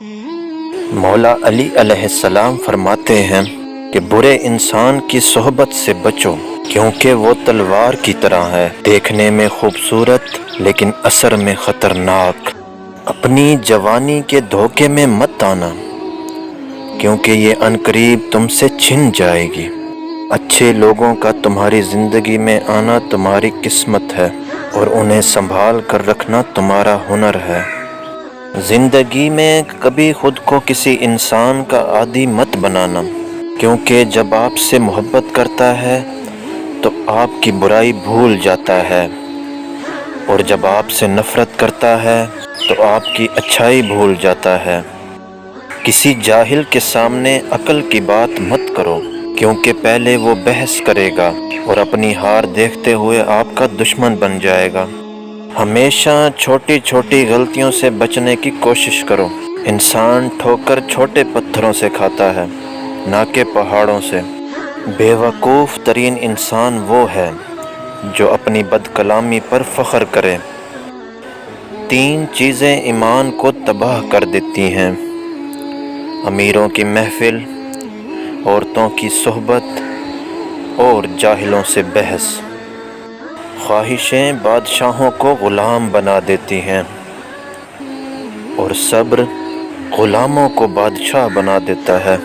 مولا علی علیہ السلام فرماتے ہیں کہ برے انسان کی صحبت سے بچو، کیونکہ وہ تلوار کی طرح ہے، دیکھنے میں خوبصورت لیکن اثر میں خطرناک۔ اپنی جوانی کے دھوکے میں مت آنا، کیونکہ یہ عنقریب تم سے چھن جائے گی۔ اچھے لوگوں کا تمہاری زندگی میں آنا تمہاری قسمت ہے، اور انہیں سنبھال کر رکھنا تمہارا ہنر ہے۔ زندگی میں کبھی خود کو کسی انسان کا عادی مت بنانا، کیونکہ جب آپ سے محبت کرتا ہے تو آپ کی برائی بھول جاتا ہے، اور جب آپ سے نفرت کرتا ہے تو آپ کی اچھائی بھول جاتا ہے۔ کسی جاہل کے سامنے عقل کی بات مت کرو، کیونکہ پہلے وہ بحث کرے گا اور اپنی ہار دیکھتے ہوئے آپ کا دشمن بن جائے گا۔ ہمیشہ چھوٹی چھوٹی غلطیوں سے بچنے کی کوشش کرو۔ انسان ٹھوکر چھوٹے پتھروں سے کھاتا ہے، نہ کہ پہاڑوں سے۔ بے وقوف ترین انسان وہ ہے جو اپنی بد کلامی پر فخر کرے۔ 3 چیزیں ایمان کو تباہ کر دیتی ہیں: امیروں کی محفل، عورتوں کی صحبت اور جاہلوں سے بحث۔ خواہشیں بادشاہوں کو غلام بنا دیتی ہیں، اور صبر غلاموں کو بادشاہ بنا دیتا ہے۔